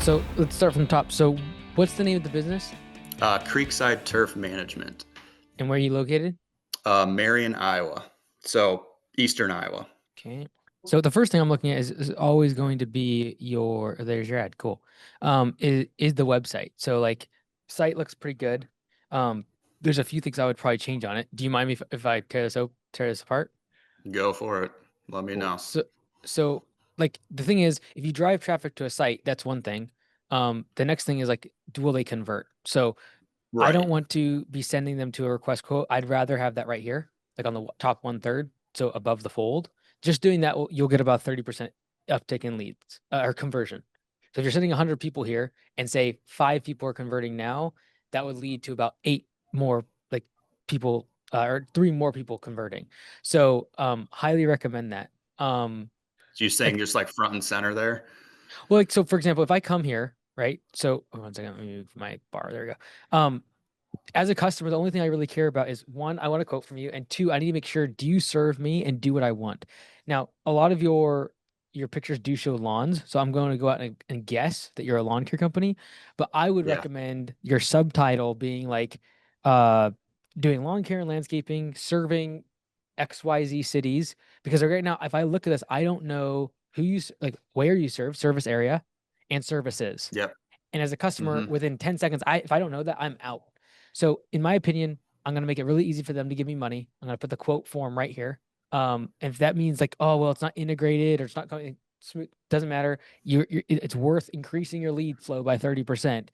So let's start from the top. So what's the name of the business Creekside Turf Management, and where are you located? Marion, Iowa. So Eastern Iowa. Okay. So the first thing I'm looking at is always going to be there's your ad. Cool. Is the website. So like site looks pretty good. Um, there's a few things I would probably change on it. Do you mind me if I tear this apart? Go for it. Let me Cool. know. So like the thing is, if you drive traffic to a site, that's one thing. The next thing is like, will they convert? So I don't Right. want to be sending them to a request quote. I'd rather have that right here, like on the top 1/3, so above the fold. Just doing that, you'll get about 30% uptick in leads or conversion. So if you're sending 100 people here and say 5 people are converting now, that would lead to about 8 more like people or 3 more people converting. So highly recommend that. Um, So you're saying like just like front and center there? well, like so for example, if I come here, right? So one second, let me move my bar. There we go. As a customer, the only thing I really care about is one, I want a quote from you, and two, I need to make sure do you serve me and do what I want. Now, a lot of your pictures do show lawns, so I'm going to go out and guess that you're a lawn care company, but I would Yeah. recommend your subtitle being like uh doing lawn care and landscaping, serving XYZ cities, because right now if I look at this, I don't know who like where you serve, service area and services. Yep. And as a customer, Hmm. within 10 seconds, if I don't know that, I'm out. So in my opinion, I'm gonna make it really easy for them to give me money. I'm gonna put the quote form right here. And if that means like, oh well, it's not integrated or it's not going smooth, doesn't matter. It's worth increasing your lead flow by 30%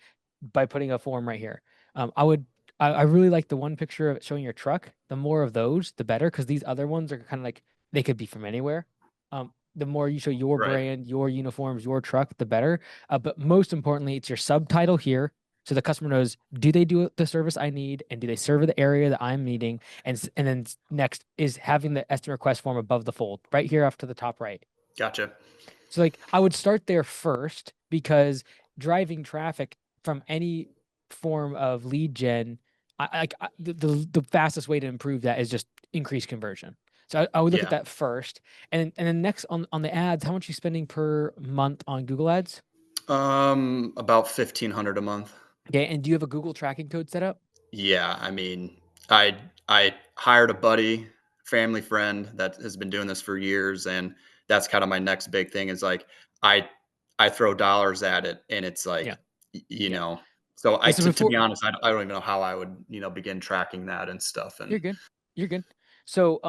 by putting a form right here. I really like the one picture of it showing your truck. The more of those, the better, because these other ones are kind of like they could be from anywhere. The more you show your Right. brand, your uniforms, your truck, the better. But most importantly, it's your subtitle here. So the customer knows, do they do the service I need and do they serve the area that I'm needing? And then next is having the estimate request form above the fold, right here off to the top right. Gotcha. So like I would start there first because driving traffic from any form of lead gen, the fastest way to improve that is just increase conversion. So I would look at Yeah. that first, and then next on the ads, how much are you spending per month on Google Ads? About 1,500 a month. Okay, and do you have a Google tracking code set up? Yeah. I mean, I hired a buddy, family friend that has been doing this for years, and that's kind of my next big thing is like I I throw dollars at it, and it's Yeah, like you yeah, know. So yeah. I So to be before honest, I don't even know how I would begin tracking that and stuff. you're And good, you're good. So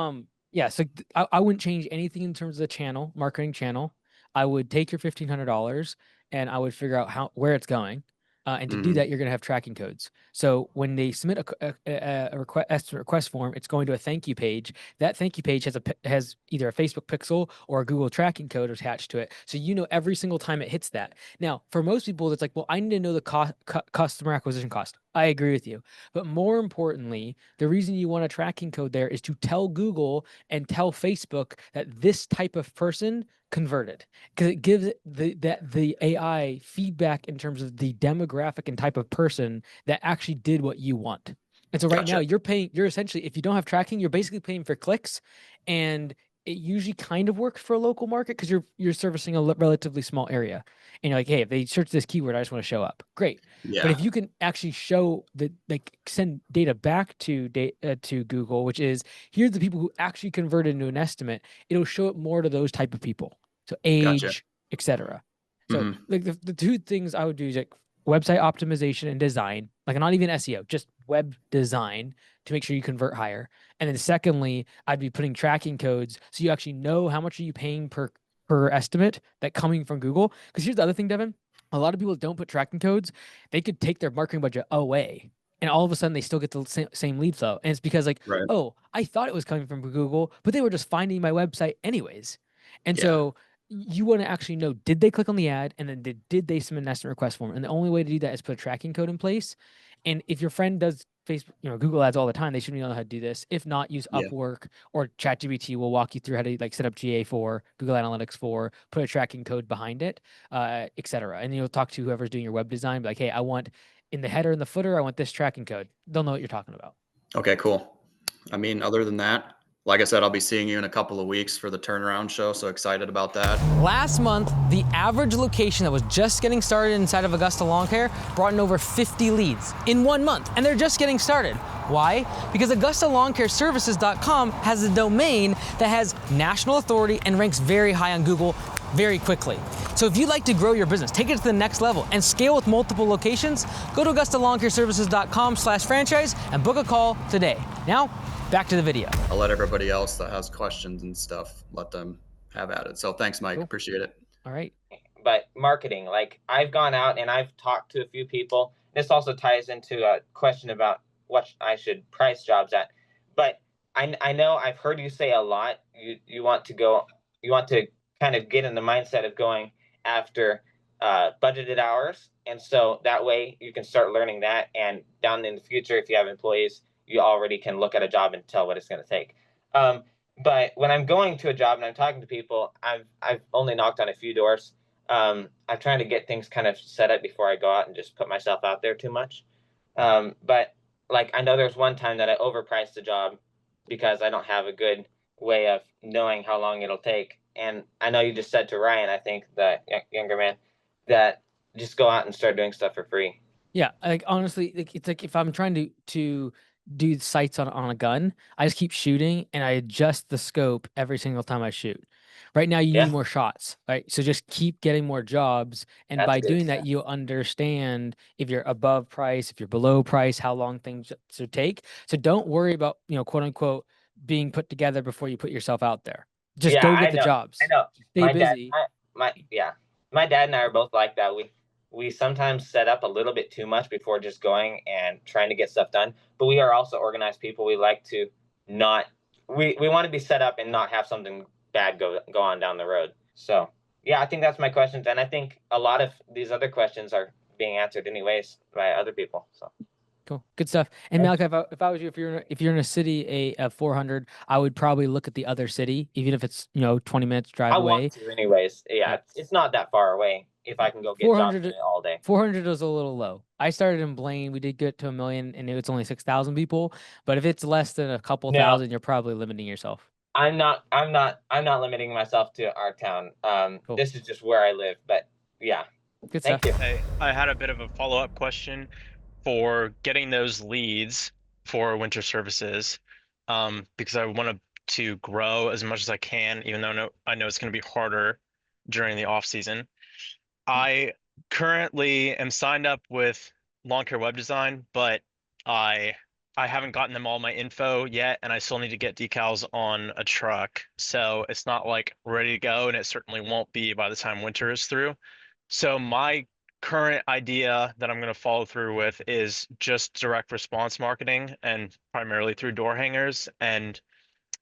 yeah, so I wouldn't change anything in terms of the channel, marketing channel. I would take your $1,500 and I would figure out how where it's going. And to do mhm, that, you're going to have tracking codes. So when they submit a request form, it's going to a thank you page. That thank you page has either a Facebook pixel or a Google tracking code attached to it. So you know every single time it hits that. Now, for most people, it's like, well, I need to know the customer acquisition cost. I agree with you. But more importantly, the reason you want a tracking code there is to tell Google and tell Facebook that this type of person converted, because it gives it the AI feedback in terms of the demographic and type of person that actually did what you want. And so right now gotcha. you're essentially, if you don't have tracking, you're basically paying for clicks, and it usually kind of works for a local market because you're servicing a relatively small area, and you're like, hey, if they search this keyword, I just want to show up. Great. But Yeah, if you can actually show that, like, send data back to Google, which is here's the people who actually converted into an estimate, it'll show it more to those type of people. So gotcha. age, etc. So Mhm. like the two things I would do is like website optimization and design, like not even SEO, just web design to make sure you convert higher. And then secondly, I'd be putting tracking codes so you actually know how much are you paying per estimate that coming from Google. Because here's the other thing, Devin. A lot of people that don't put tracking codes, they could take their marketing budget away. And all of a sudden they still get the same lead flow. And it's because like, Right. oh, I thought it was coming from Google, but they were just finding my website anyways. And Yeah. so you want to actually know, did they click on the ad, and then did they submit an estimate request form? And the only way to do that is put a tracking code in place. And if your friend does Facebook, Google ads all the time, they should know how to do this. If not, use Yeah. Upwork or ChatGPT will walk you through how to like set up GA4, Google Analytics 4, put a tracking code behind it, etc. And you'll talk to whoever's doing your web design, be like, hey, I want in the header and the footer, I want this tracking code. They'll know what you're talking about. Okay, cool. I mean, other than that, Like I said, I'll be seeing you in a couple of weeks for the turnaround show. So excited about that. Last month, the average location that was just getting started inside of Augusta Lawn Care brought in over 50 leads in 1 month, and they're just getting started. Why? Because AugustaLawnCareServices.com has a domain that has national authority and ranks very high on Google very quickly. So if you'd like to grow your business, take it to the next level, and scale with multiple locations, go to AugustaLawnCareServices.com/franchise and book a call today. Now, back to the video. I'll let everybody else that has questions and stuff, let them have at it. So thanks, Mike. Cool. Appreciate it. All right. But marketing, like I've gone out and I've talked to a few people. This also ties into a question about what I should price jobs at. But I know I've heard you say a lot. You want to go, you want to kind of get in the mindset of going after budgeted hours. And so that way you can start learning that. And down in the future, if you have employees, you already can look at a job and tell what it's going to take. But when I'm going to a job and I'm talking to people, I've only knocked on a few doors. I'm trying to get things kind of set up before I go out and just put myself out there too much. But like I know there's one time that I overpriced the job because I don't have a good way of knowing how long it'll take. And I know you just said to Ryan, I think the younger man, that just go out and start doing stuff for free. Yeah, like honestly, like it's like if I'm trying to do sights on a gun, I just keep shooting and I adjust the scope every single time I shoot. Right now, you Yeah, need more shots, right? So just keep getting more jobs, and that's by good. doing that, you'll understand if you're above price, if you're below price, how long things should take. So don't worry about, quote unquote, being put together before you put yourself out there. Just Yeah, go I get the know. I jobs. know. Stay busy. My dad and I are both like that. We sometimes set up a little bit too much before just going and trying to get stuff done. But we are also organized people. We like to not we want to be set up and not have something bad go on down the road. So yeah, I think that's my questions, and I think a lot of these other questions are being answered anyways by other people. So Cool, good stuff. And thank Malachi, you. if I was you, if you're in a city, a 400, I would probably look at the other city, even if it's 20 minutes drive I want away. to anyways. Yeah, Yeah, it's not that far away if I yeah. can go get jobs in 400, it all day. 400 is a little low. I started in Blaine. We did get to 1 million, and it was only 6,000 people. But if it's less than a couple No, thousand, you're probably limiting yourself. I'm not limiting myself to our town. Cool, This is just where I live, but yeah. good stuff. Thank you. I had a bit of a follow-up question for getting those leads for winter services, because I want to grow as much as I can, even though I know it's going to be harder during the off season. I currently am signed up with Lawn Care Web Design, but I I haven't gotten them all my info yet, and I still need to get decals on a truck. So it's not like ready to go, and it certainly won't be by the time winter is through. So my current idea that I'm going to follow through with is just direct response marketing and primarily through door hangers. And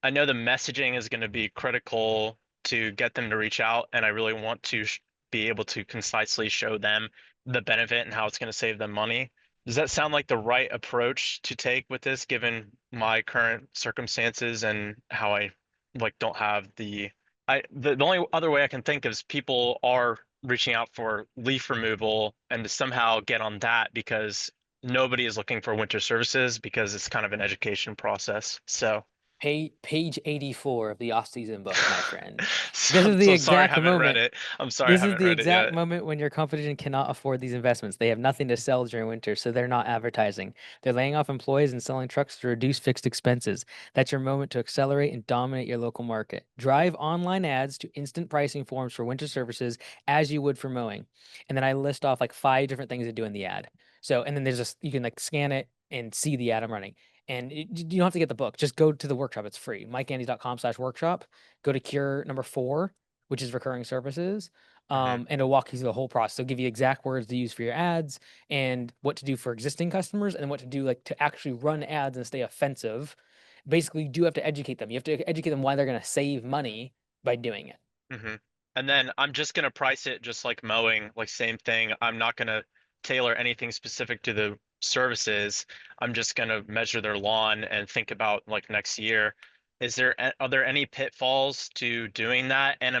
I know the messaging is going to be critical to get them to reach out, and I really want to be able to concisely show them the benefit and how it's going to save them money. Does that sound like the right approach to take with this, given my current circumstances and how I like don't have the only other way I can think is people are reaching out for leaf removal and to somehow get on that because nobody is looking for winter services because it's kind of an education process. So Page 84 of the off-season book, my friend. so, This is I'm the so sorry I exact haven't read moment. it. I'm sorry I This is haven't the read it exact yet. moment when your competition cannot afford these investments. They have nothing to sell during winter, so they're not advertising. They're laying off employees and selling trucks to reduce fixed expenses. That's your moment to accelerate and dominate your local market. Drive online ads to instant pricing forms for winter services as you would for mowing. And then I list off like 5 different things to do in the ad. So, and then there's just, you can like scan it and see the ad I'm running. And you don't have to get the book. Just go to the workshop. It's free. MikeAndy.com/workshop. Go to cure number 4, which is recurring services. Hmm. And it'll walk you through the whole process. It'll give you exact words to use for your ads and what to do for existing customers and what to do like to actually run ads and stay offensive. Basically, you do have to educate them. You have to educate them why they're going to save money by doing it. Hmm. And then I'm just gonna price it just like mowing, like same thing. I'm not gonna tailor anything specific to the services. I'm just gonna measure their lawn and think about like next year. Are there any pitfalls to doing that? And Yes.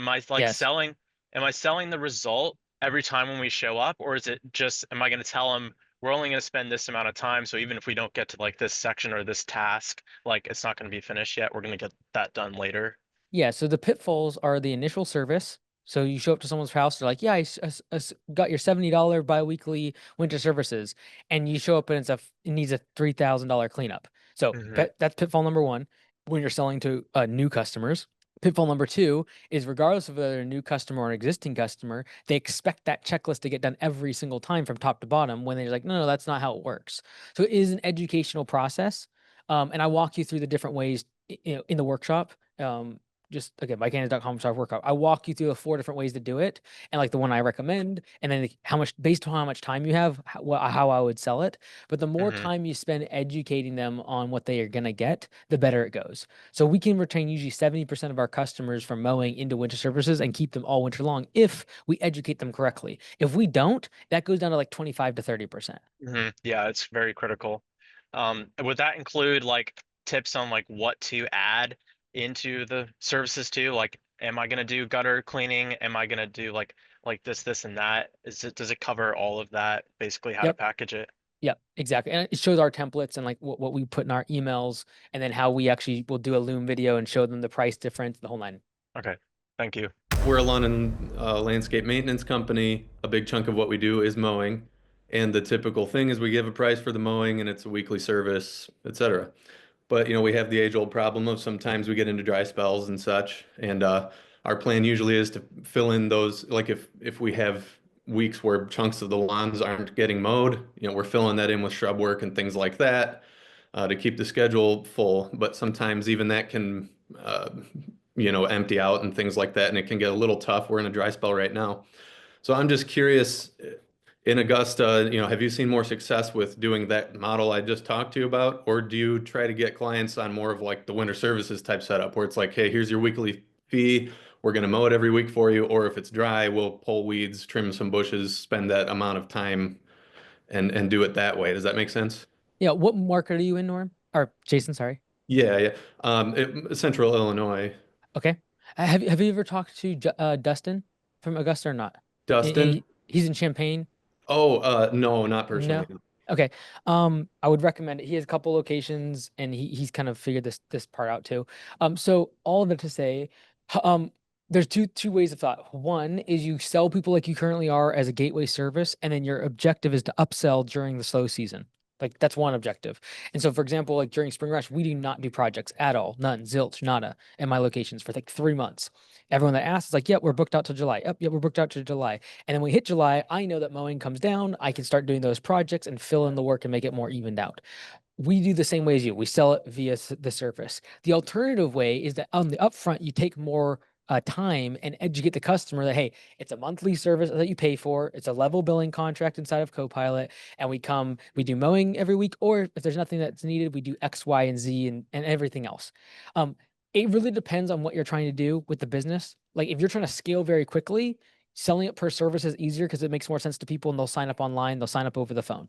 am I selling the result every time when we show up, or is it just am I gonna tell them we're only going to spend this amount of time. So even if we don't get to like this section or this task, like it's not going to be finished yet. We're going to get that done later. Yeah, so the pitfalls are the initial service. So you show up to someone's house, they're like, "Yeah, got your $70 biweekly winter services," and you show up and it needs a $3,000 cleanup. So Hmm. that's pitfall number one when you're selling to new customers. Pitfall number two is regardless of whether they're a new customer or an existing customer, they expect that checklist to get done every single time from top to bottom when they're like, no, that's not how it works. So it is an educational process. And I walk you through the different ways, in the workshop. Just again, mycandidates.com/workout. I walk you through the 4 different ways to do it, and like the one I recommend, and then how much based on how much time you have, how I would sell it. But the more Hmm. time you spend educating them on what they are gonna get, the better it goes. So we can retain usually 70% of our customers from mowing into winter services and keep them all winter long if we educate them correctly. If we don't, that goes down to like 25 to 30%. Hmm. Yeah, it's very critical. Would that include like tips on like what to add into the services too? Like, am I gonna do gutter cleaning? Am I gonna do like this, and that? Does it cover all of that? Basically, how to Yep. package it? Yep, exactly. And it shows our templates and like what we put in our emails, and then how we actually will do a Loom video and show them the price difference, the whole nine. Okay, thank you. We're a lawn and landscape maintenance company. A big chunk of what we do is mowing. And the typical thing is we give a price for the mowing and it's a weekly service, etc. But we have the age-old problem of sometimes we get into dry spells and such. And our plan usually is to fill in those, like if we have weeks where chunks of the lawns aren't getting mowed, we're filling that in with shrub work and things like that to keep the schedule full. But sometimes even that can empty out and things like that, and it can get a little tough. We're in a dry spell right now. So I'm just curious, in Augusta, have you seen more success with doing that model I just talked to you about, or do you try to get clients on more of like the winter services type setup where it's like, hey, here's your weekly fee, we're going to mow it every week for you, or if it's dry, we'll pull weeds, trim some bushes, spend that amount of time and do it that way. Does that make sense? Yeah, what market are you in, Norm? Or Jason, sorry. Yeah, yeah. Central Illinois. Okay. Have you ever talked to Dustin from Augusta or not? Dustin? He's in Champaign. Oh, no, not personally. No. Okay. I would recommend it. He has a couple locations, and he's kind of figured this part out too. So all of it to say, there's two ways of thought. One is you sell people like you currently are as a gateway service, and then your objective is to upsell during the slow season. Like that's one objective. And so, for example, like during Spring Rush, we do not do projects at all, none, zilch, nada, in my locations for like 3 months. Everyone that asks is like, "Yep, we're booked out till July. Yep, we're booked out till July." And then we hit July, I know that mowing comes down. I can start doing those projects and fill in the work and make it more evened out. We do the same way as you. We sell it via the surface. The alternative way is that on the upfront, you take more time and educate the customer that, hey, it's a monthly service that you pay for. It's a level billing contract inside of Copilot. And we do mowing every week, or if there's nothing that's needed, we do X, Y, and Z and everything else. It really depends on what you're trying to do with the business. Like if you're trying to scale very quickly, selling it per service is easier because it makes more sense to people and they'll sign up online, they'll sign up over the phone.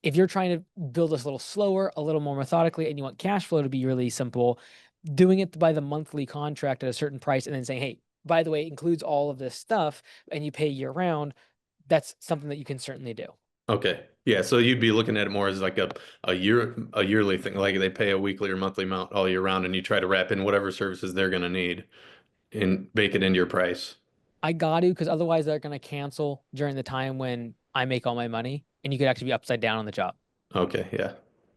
If you're trying to build this a little slower, a little more methodically, and you want cash flow to be really simple, doing it by the monthly contract at a certain price and then saying, hey, by the way, it includes all of this stuff and you pay year round, that's something that you can certainly do. Okay. Yeah. So you'd be looking at it more as like a yearly thing, like they pay a weekly or monthly amount all year round, and you try to wrap in whatever services they're going to need and bake it into your price. I got to, because otherwise they're going to cancel during the time when I make all my money and you could actually be upside down on the job. Okay. Yeah.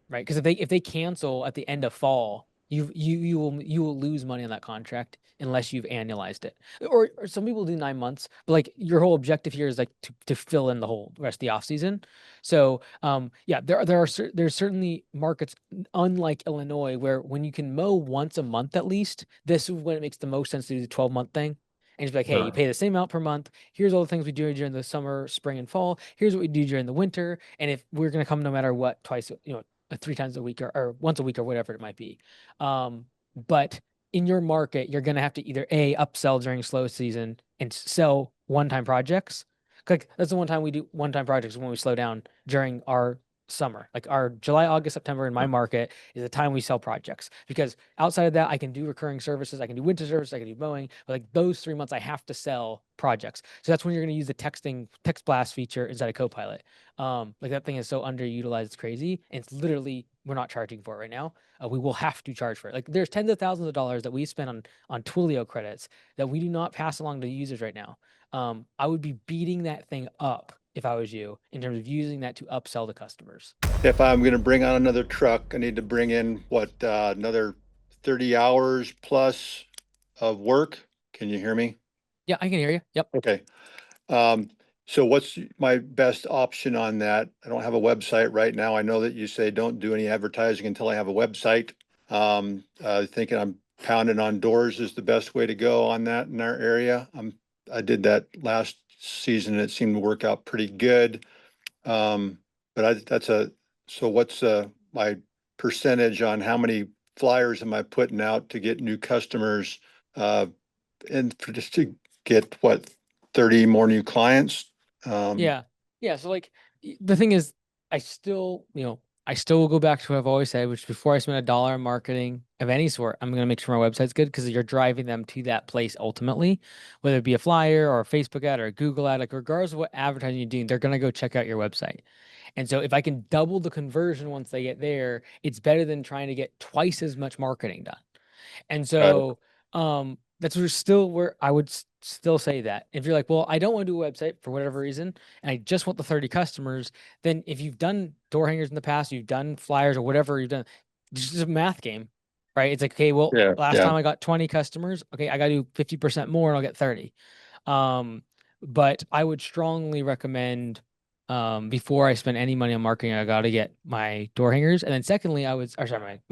Right? Because if they cancel at the end of fall, you will lose money on that contract unless you've annualized it. Or some people do 9 months, but like your whole objective here is like to fill in the whole rest of the off season. So yeah, there's certainly markets unlike Illinois where when you can mow once a month at least, this is when it makes the most sense to do the 12-month thing. And just be like, hey, you pay the same amount per month. Here's all the things we do during the summer, spring, and fall. Here's what we do during the winter. And if we're gonna come no matter what, twice, 3 times a week or once a week or whatever it might be. But in your market, you're going to have to either upsell during slow season and sell one-time projects. Like that's the one time we do one-time projects when we slow down during our summer. Like our July, August, September in my market is the time we sell projects, because outside of that, I can do recurring services, I can do winter services, I can do mowing, but like those 3 months I have to sell projects. So that's when you're going to use the text blast feature inside of Copilot. Like that thing is so underutilized, it's crazy. And it's literally, we're not charging for it right now. We will have to charge for it. Like there's tens of thousands of dollars that we spend on Twilio credits that we do not pass along to users right now. I would be beating that thing up if I was you in terms of using that to upsell to customers. If I'm going to bring on another truck, I need to bring in another 30 hours plus of work. Can you hear me? Yeah, I can hear you. Yep. Okay. So what's my best option on that? I don't have a website right now. I know that you say don't do any advertising until I have a website. Thinking I'm pounding on doors is the best way to go on that in our area. I did that last season and it seemed to work out pretty good. So what's my percentage on how many flyers am I putting out to get new customers? And just to get 30 more new clients? Yeah. Yeah. So like the thing is, I still will go back to what I've always said, which before I spend $1 on marketing of any sort, I'm going to make sure my website's good, because you're driving them to that place ultimately, whether it be a flyer or a Facebook ad or a Google ad, like regardless of what advertising you're doing, they're going to go check out your website. And so if I can double the conversion once they get there, it's better than trying to get twice as much marketing done. And so that's where I would still say that. If you're like, well, I don't want to do a website for whatever reason, and I just want the 30 customers, then if you've done door hangers in the past, you've done flyers or whatever you've done, it's just a math game, right? It's like, okay, well, last time I got 20 customers, okay, I got to do 50% more and I'll get 30. But I would strongly recommend, before I spend any money on marketing, I got to get my door hangers. And then secondly, my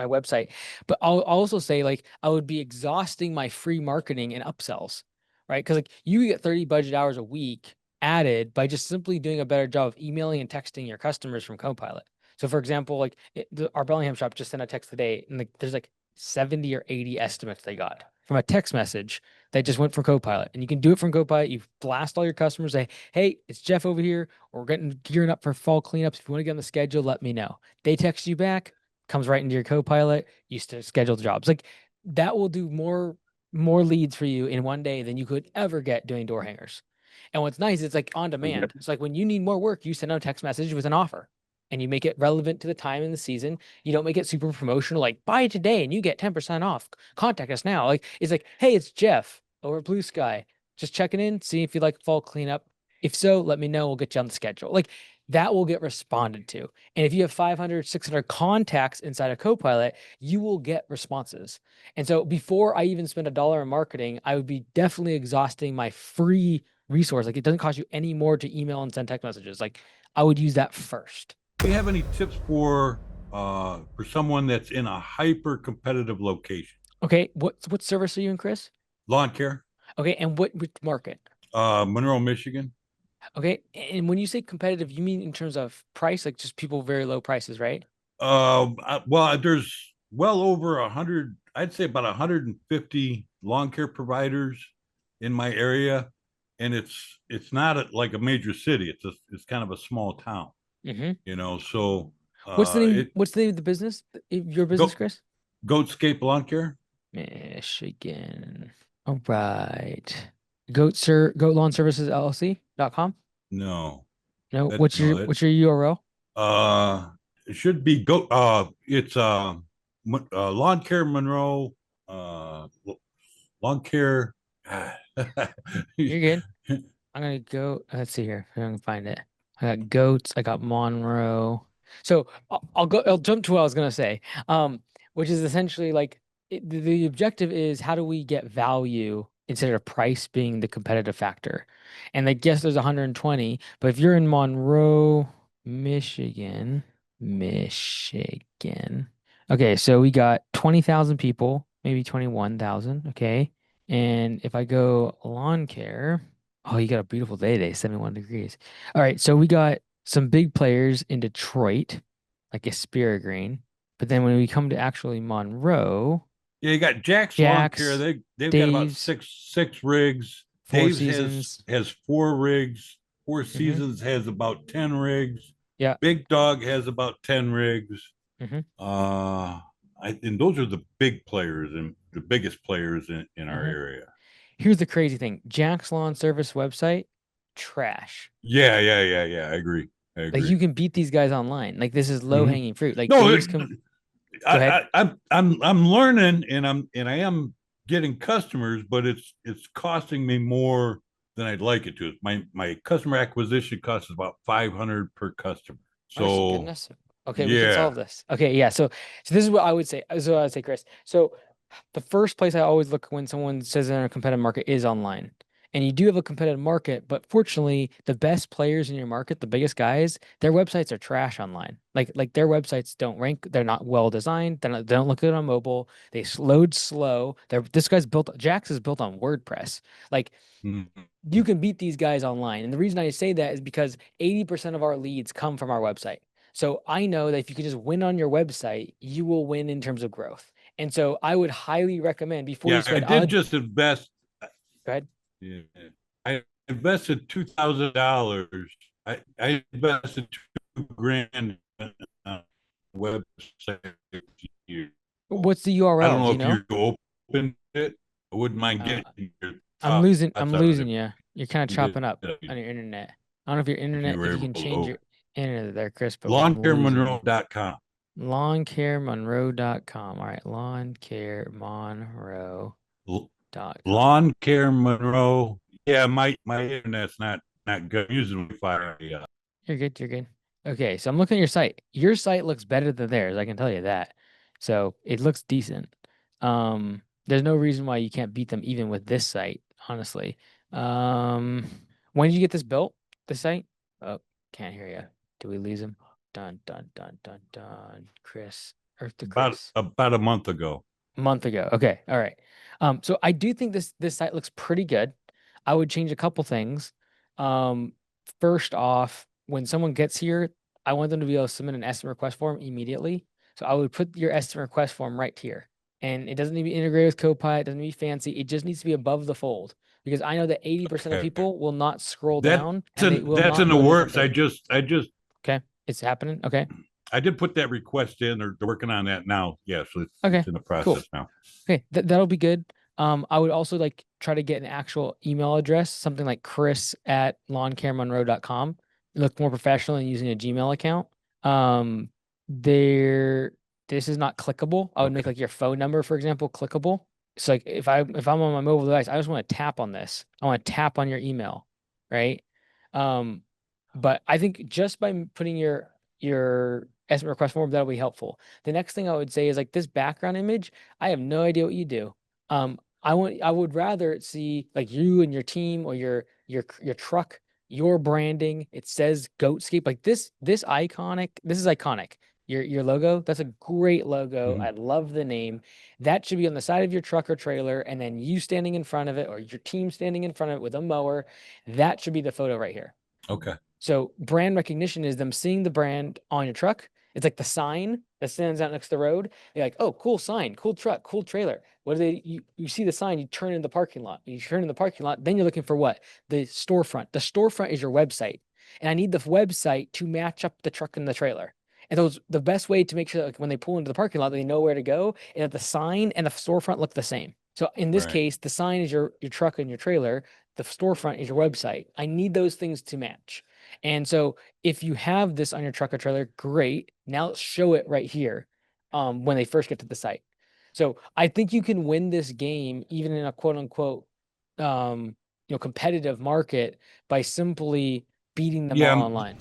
website. But I'll also say, like, I would be exhausting my free marketing and upsells, right? Because like you get 30 budget hours a week added by just simply doing a better job of emailing and texting your customers from Copilot. So for example, like our Bellingham shop just sent a text today, and like there's like 70 or 80 estimates they got from a text message that just went from Copilot. And you can do it from Copilot. You blast all your customers, say, hey, it's Jeff over here. We're gearing up for fall cleanups. If you want to get on the schedule, let me know. They text you back, comes right into your Copilot. You schedule the jobs. Like that will do more leads for you in one day than you could ever get doing door hangers. And what's nice, it's like on demand. It's like when you need more work, you send out a text message with an offer and you make it relevant to the time in the season. You don't make it super promotional, like buy today and you get 10% off. Contact us now. Like it's like, hey, it's Jeff over at Blue Sky. Just checking in, see if you like fall cleanup. If so, let me know. We'll get you on the schedule. Like that will get responded to. And if you have 500, 600 contacts inside a Copilot, you will get responses. And so before I even spend $1 in marketing, I would be definitely exhausting my free resource. Like it doesn't cost you any more to email and send text messages. Like I would use that first. Do you have any tips for someone that's in a hyper competitive location? Okay, what service are you in, Chris? Lawn care. Okay, and which market? Monroe, Michigan. Okay, and when you say competitive, you mean in terms of price, like just people very low prices, right? Well, there's well over 100. I'd say about 150 lawn care providers in my area, and it's not like a major city. It's kind of a small town. Mm-hmm. So what's the name? What's the name of the business? Your business, Chris? Goatscape Lawn Care, Michigan. All right. Goat Lawn Services LLC.com. No. What's your URL? It should be it's Lawn Care Monroe. Lawn Care. You're good. I'm gonna go. Let's see here. I can find it. I got goats. I got Monroe. So I'll jump to what I was gonna say. Which is essentially like the objective is how do we get value instead of price being the competitive factor. And I guess there's 120, but if you're in Monroe, Michigan. Okay, so we got 20,000 people, maybe 21,000. Okay. And if I go lawn care, oh, you got a beautiful day today, 71 degrees. All right, so we got some big players in Detroit, like Aspira Green. But then when we come to actually Monroe, yeah, you got Jack's Lawn Care. They've got about six rigs. Four Dave's Seasons has 4 rigs. Four Seasons has about 10 rigs. Yeah. Big Dog has about 10 rigs. Mhm. And those are the big players and the biggest players in our Mhm. area. Here's the crazy thing. Jack's Lawn Service website, trash. Yeah. I agree. Like you can beat these guys online. Like this is low Mhm. hanging fruit. Like No, Dave's come. Go ahead. I'm learning and I am getting customers, but it's costing me more than I'd like it to. My customer acquisition cost is about 500 per customer. Mercy So goodness. Okay, we can yeah. solve this. Okay, yeah. So this is what I would say. This is what I would say, Chris. So the first place I always look when someone says they're in a competitive market is online. And you do have a competitive market, but fortunately, the best players in your market, the biggest guys, their websites are trash online. Like their websites don't rank. They're not well designed. They don't look good on mobile. They load slow. This guy's built. Jax is built on WordPress. Like Mhm. you can beat these guys online. And the reason I say that is because 80% of our leads come from our website. So I know that if you can just win on your website, you will win in terms of growth. And so I would highly recommend before you Yeah, I spend did just invest. go ahead. Yeah, I invested $2,000. I invested $2,000 on a website here. What's the I URL? don't Do know you if know? you opened it. I wouldn't mind Uh, getting your I'm thoughts losing I'm on losing it you. You're kind of if you chopping up did, on your internet. I don't know if your if you internet, were if you able can to change your open. internet there, Chris, but I'm losing you. LawnCareMonroe.com. Lawncaremonroe.com. All right, lawncaremonroe.com. Lawn Care Monroe. Yeah, my internet's not good. I'm using Wi-Fi. Yeah. You're good. You're good. Okay, so I'm looking at your site. Your site looks better than theirs. I can tell you that. So it looks decent. There's no reason why you can't beat them even with this site, honestly. Um, when did you get this built? This site? Oh, can't hear you. Do we lose him? Dun dun dun dun dun. Chris, Earth to Chris. About a month ago. Month ago. Okay. All right. So I do think this site looks pretty good. I would change a couple things. Um, First off, when someone gets here, I want them to be able to submit an estimate request form immediately. So I would put your estimate request form right here. And it doesn't need to be integrated with Copilot, it doesn't need to be fancy. It just needs to be above the fold because I know that 80% of Okay. people will not scroll That's down and they will that's not in the go to a different works. page. I just Okay. It's happening. Okay. I did put that request in. They're working on that now. Yeah, so Okay. it's in the Cool. process now. Okay, that'll be good. I would also like try to get an actual email address, something like chris@lawncaremonroe.com. Look more professional than using a Gmail account. Um, there, this is not clickable. I would make Okay. like your phone number, for example, clickable. So like if I'm on my mobile device, I just want to tap on this. I want to tap on your email, right? Um, but I think just by putting your estimate request form, that'll be helpful. The next thing I would say is like this background image. I have no idea what you do. I would rather see like you and your team or your truck, your branding. It says Goatscape. Like this iconic. This is iconic. Your logo. That's a great logo. Mhm. I love the name. That should be on the side of your truck or trailer, and then you standing in front of it, or your team standing in front of it with a mower. That should be the photo right here. Okay. So brand recognition is them seeing the brand on your truck. It's like the sign that stands out next to the road. They're like, oh, cool sign, cool truck, cool trailer. What do they, you see the sign, you turn in the parking lot. You turn in the parking lot, then you're looking for what? The storefront. The storefront is your website. And I need the website to match up the truck and the trailer. And the best way to make sure that like, when they pull into the parking lot, they know where to go, is that the sign and the storefront look the same. So in this Right. case, the sign is your truck and your trailer. The storefront is your website. I need those things to match. And so if you have this on your truck or trailer, great. Now let's show it right here when they first get to the site. So I think you can win this game even in a quote unquote competitive market by simply beating them Yeah, all online.